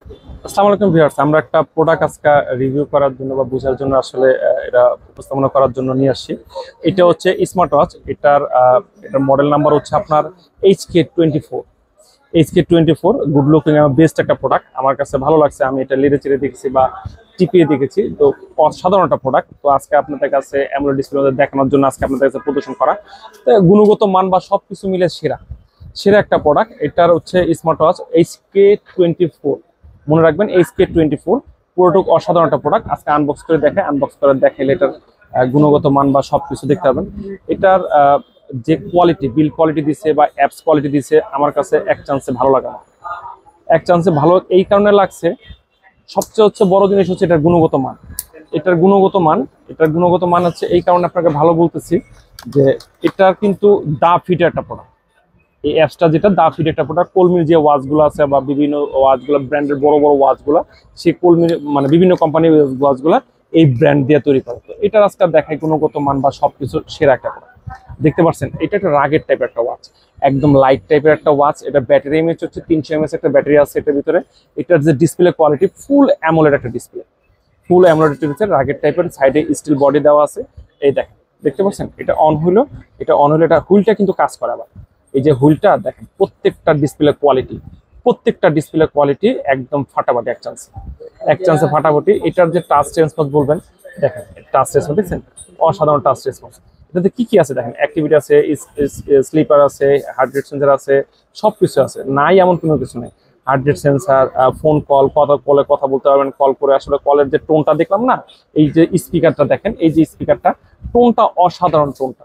আসসালামু আলাইকুম ভিউয়ার্স, আমরা একটা প্রোডাক্ট আজকে রিভিউ করার জন্য বা বোঝার জন্য আসলে এটা উপস্থাপনা করার জন্য নিয়ে আসছি। এটা হচ্ছে স্মার্ট ওয়াচ। এটার মডেল নাম্বার হচ্ছে আপনার HK24। HK24 গুড লুকিং এবং বেস্ট একটা প্রোডাক্ট, আমার কাছে ভালো লাগছে। আমি এটা লেড়ে চেড়ে দেখেছি বা টিপিয়ে দেখেছি, তো অসাধারণ একটা প্রোডাক্ট। তো আজকে আপনাদের কাছে অ্যামোলেড ডিসপ্লে দেখানোর জন্য আজকে আপনাদের কাছে প্রদর্শন করা। তো গুণগত মান বা সবকিছু মিলে সেরা সেরা একটা প্রোডাক্ট। এটার হচ্ছে স্মার্ট ওয়াচ HK24। মনে রাখবেন HK24 পুরোটুক অসাধারণ একটা প্রোডাক্ট। আজকে আনবক্স করে দেখাইলে এটার গুণগত মান বা সবকিছু দেখতে পাবেন। এটার যে কোয়ালিটি, বিল কোয়ালিটি দিছে বা অ্যাপস কোয়ালিটি দিছে, আমার কাছে এক চান্সে ভালো লাগে না। এক চান্সে ভালো এই কারণে লাগছে, সবচেয়ে হচ্ছে বড় জিনিস হচ্ছে এটার গুণগত মান। এটার গুণগত মান হচ্ছে এই কারণে আপনাকে ভালো বলতেছি যে এটার কিন্তু দা ফিট একটা প্রোডাক্ট। এই অ্যাপসটা যেটা দা ফিট একটা প্রোডাক্ট। কলমির যে ওয়াচগুলো আছে বা বিভিন্ন ওয়াচগুলো ব্র্যান্ডের বড় বড় ওয়াচগুলো, সেই কলমির মানে বিভিন্ন কোম্পানির ওয়াচগুলো এই ব্র্যান্ড দিয়ে তৈরি করা। তো এটার আজকে দেখায় গুণগত মান বা সবকিছু সেরা একটা প্রোডাক্ট। দেখতে পাচ্ছেন এটা একটা রাগের টাইপের একটা ওয়াচ, একদম লাইট টাইপের একটা ওয়াচ। এটা ব্যাটারি এমএচ হচ্ছে 300 এমএচ একটা ব্যাটারি আছে এটার ভিতরে। এটার যে ডিসপ্লে কোয়ালিটি, ফুল অ্যামোলেড একটা ডিসপ্লে, ফুল অ্যামোলেড ডিসপ্লে রাগের টাইপের। সাইডে স্টিল বডি দেওয়া আছে। এই দেখেন, দেখতে পাচ্ছেন এটা অন হইলো। এটা হুইলটা কিন্তু কাজ করে আবার। এই যে হুইলটা দেখেন, প্রত্যেকটা ডিসপ্লে কোয়ালিটি একদম ফাটাফাটি। এক চান্সে ফাটাফাটি। এটার যে টাচ রেসপন্স বলবেন, দেখেন টাচ রেসপন্স দেখছেন, অসাধারণ টাচ রেসপন্স। এটাতে কি কি আছে দেখেন, অ্যাক্টিভিটি আছে, স্লিপার আছে, হার্ট রেট সেন্সার আছে, সবকিছু আছে। নাই এমন কোনো কিছু নেই। হার্ট রেট সেন্সার, ফোন কলে কথা বলতে পারবেন। কল করে আসলে কলের যে টোনটা দেখলাম না, এই যে স্পিকারটা দেখেন, এই যে স্পিকারটা, টোনটা অসাধারণ। টোনটা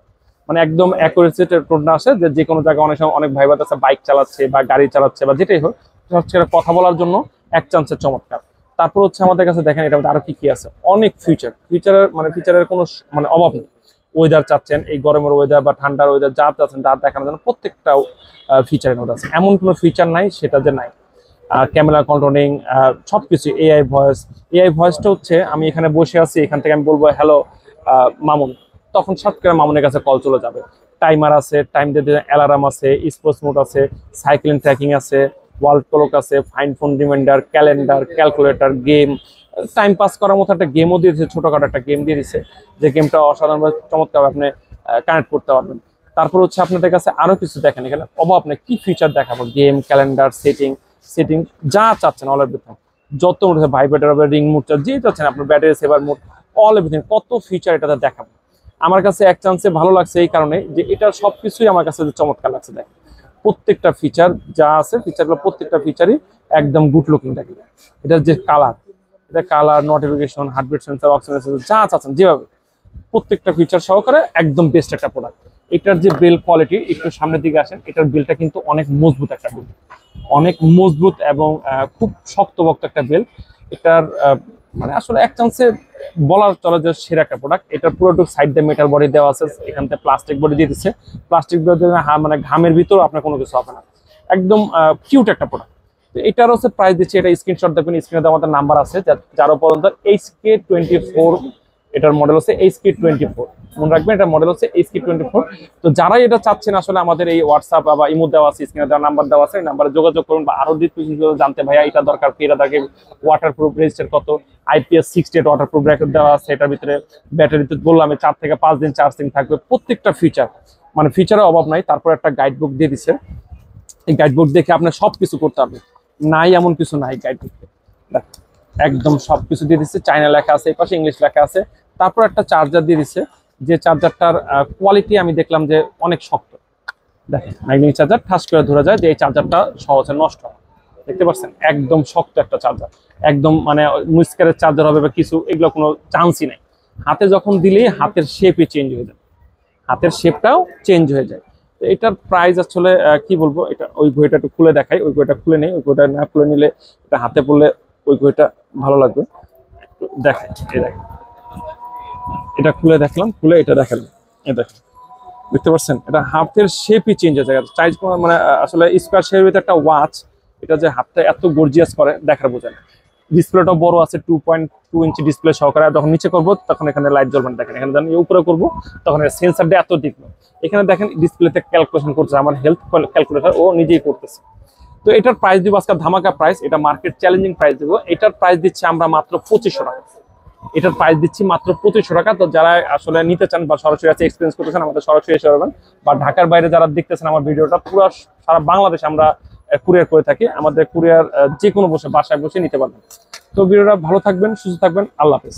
মানে একদম অ্যাকুরেসি টোনটা আসে, যে কোনো জায়গায় অনেক সময় অনেক ভাই আছে বাইক চালাচ্ছে বা গাড়ি চালাচ্ছে বা যেটাই হোক, হচ্ছে কথা বলার জন্য এক চান্সের চমৎকার। তারপর হচ্ছে আমাদের কাছে দেখেন এটার মধ্যে আরো কি কি আছে, অনেক ফিচারের কোনো মানে অভাব নেই। ওয়েদার চাচ্ছেন, এই গরমের ওয়েদার বা ঠান্ডার ওয়েদার যা চাচ্ছেন তা দেখানোর জন্য প্রত্যেকটা ফিচারের মধ্যে আছে। এমন কোনো ফিচার নাই সেটা যে নাই। ক্যামেরা কন্ট্রোলিং, সবকিছু, এআই ভয়েসটা হচ্ছে আমি এখানে বসে আছি, এখান থেকে আমি বলবো হ্যালো মামুন, তখন সাত করে মামুনের কাছে কল চলে যাবে। টাইমার আছে, টাইম দিতে অ্যালার্ম আছে, স্পোর্টস মোড আছে, সাইক্লিং ট্র্যাকিং আছে, ওয়ার্ল্ড ক্লক আছে, fine phone reminder, calendar, calculator, game, time pass করার মতো একটা গেমও দিয়ে দিচ্ছে, ছোটখাটো একটা গেম দিয়ে দিচ্ছে, যে গেমটা অসাধারণভাবে চমৎকার আপনি কানেক্ট করতে পারবেন। তারপর হচ্ছে আপনাদের কাছে আরো কিছু দেখেন, এখানে অভাব নেই, কি ফিচার দেখাবো, গেম, ক্যালেন্ডার, সেটিং যা চাচ্ছেন অল এভরিথিং। যত ভাইব্রেটার হবে, রিং মুড যে চাচ্ছেন আপনার, battery saver mode, all everything, কত ফিচার এটাতে দেখাবো। আমার কাছে এক চান্সে ভালো লাগছে এই কারণে যে এটা সবকিছুই আমার কাছে চমৎকার লাগছে। দেখেন প্রত্যেকটা ফিচার যা আছে, ফিচারগুলো প্রত্যেকটা ফিচারই একদম গুড লুকিং থাকে। এটার যে colour, notification, heartbeat sensor, oxygen sensor যা চাচ্ছেন যেভাবে, প্রত্যেকটা ফিচার সহকারে একদম বেস্ট একটা প্রোডাক্ট। এটার যে বেল কোয়ালিটি, একটু সামনের দিকে আসেন, এটার বেলটা কিন্তু অনেক মজবুত একটা বেল, অনেক মজবুত এবং খুব শক্তপোক্ত একটা বেল। এটার মানে আসলে এক চান্সে বলার চলে যে সেরা একটা প্রোডাক্ট। এটার পুরোটুকু সাইড দিয়ে মেটাল বডি দেওয়া আছে, এখান থেকে প্লাস্টিক বডি দিয়ে দিচ্ছে। প্লাস্টিক বডি মানে ঘামের ভিতর আপনার কোনো কিছু হবে না, একদম কিউট একটা প্রোডাক্ট। এটার হচ্ছে প্রাইস দিচ্ছে, এটা স্ক্রিনশট দেখবেন, স্ক্রিনে আমাদের নাম্বার আছে, যারও পর্যন্ত HK24। এটার মডেল হচ্ছে HK24, মনে রাখবেন এটার মডেল হচ্ছে HK24। তো যারাই এটা চাচ্ছেন আসলে আমাদের এই হোয়াটসঅ্যাপ বা ইমো দেওয়া আছে, স্ক্রিনে দেওয়া নাম্বার দেওয়া আছে, এই নাম্বারে যোগাযোগ করুন। বা আরো জানতে ভাইয়া এটা দরকার কি, এটা দরকার, ওয়াটার প্রুফ রেজিস্টার কত, IPS68 ওয়াটার প্রুফ ব্র্যাকেট দেওয়া আছে, এটার ভিতরে ব্যাটারিতে বললাম 4 থেকে 5 দিন চার্জিং থাকবে। প্রত্যেকটা ফিচার মানে ফিচারের অভাব নাই। তারপর একটা গাইড বুক দিয়ে দিচ্ছে, এই গাইড বুক দেখে আপনি সবকিছু করতে হবে, নাই এমন কিছু নাই গাইড বুকে। একদম সবকিছু দিয়ে দিচ্ছে, চাইনা লেখা আছে, এই পাশে ইংলিশ লেখা আছে। তারপর একটা চার্জার দিয়ে দিচ্ছে, যে চার্জারটার কোয়ালিটি আমি দেখলাম যে অনেক শক্ত। দেখেন ম্যাগনেটিক চার্জার, ঠাস করে ধরা যায় যে এই চার্জারটা সহজে নষ্ট হয়। দেখতে পাচ্ছেন একদম শক্ত একটা চার্জার, একদম মানে মুস্কারের চার্জার হবে বা কিছু, এগুলো কোনো চান্সই নাই। হাতে যখন দিলেই হাতের শেপই চেঞ্জ হয়ে যায়, হাতের শেপটাও চেঞ্জ হয়ে যায়। তো এটার প্রাইস আসলে কি বলবো, এটা ওই ঘড়িটা একটু খুলে দেখাই, ওই ঘড়িটা খুলে নেই, ওই ঘড়িটা না খুলে নিলে এটা হাতে পড়লে ওই ঘড়িটা ভালো লাগবে। দেখাই, এই দেখেন, এটা খুলে দেখলাম, খুলে এটা দেখালাম, এই দেখেন, দেখতে পাচ্ছেন এটা হাতের শেপই চেঞ্জ হয়ে যায়। চাইজ মানে আসলে স্কোয়ার শেপের একটা ওয়াচ, এটা যে হাতটা এত গর্জিয়াস করে দেখার বোঝেন। ডিসপ্লেটা বড় আছে, 2.2 ইঞ্চি ডিসপ্লে সহকারে। যখন নিচে করবো তখন এখানে লাইট জ্বলবে না, দেখেন এখানে যখন উপরে করবো তখন সেন্সারটা এত ডিপ। এখানে দেখেন ডিসপ্লেতে ক্যালকুলেশন করছে, আমার হেলথ ক্যালকুলেটর ও নিজেই করতেছে। তো এটার প্রাইস দিব আজকে ধামাকা প্রাইস, এটা মার্কেট চ্যালেঞ্জিং প্রাইস দিব। এটার প্রাইস দিচ্ছি আমরা মাত্র 2500 টাকা। এটার প্রাইস দিচ্ছি মাত্র 2500 টাকা। তো যারা আসলে নিতে চান বা সরাসরি আছে এক্সপেরিয়েন্স করতেছেন, আমাদের সরাসরি এসে পারবেন। বা ঢাকার বাইরে যারা দেখতেছেন আমার ভিডিওটা, পুরো সারা বাংলাদেশে আমরা কুরিয়ার করে থাকি। আমাদের কুরিয়ার যে কোনো বাসায় বসে নিতে পারবেন। তো ভিডিওটা ভালো থাকবেন, সুস্থ থাকবেন, আল্লাহ হাফেজ।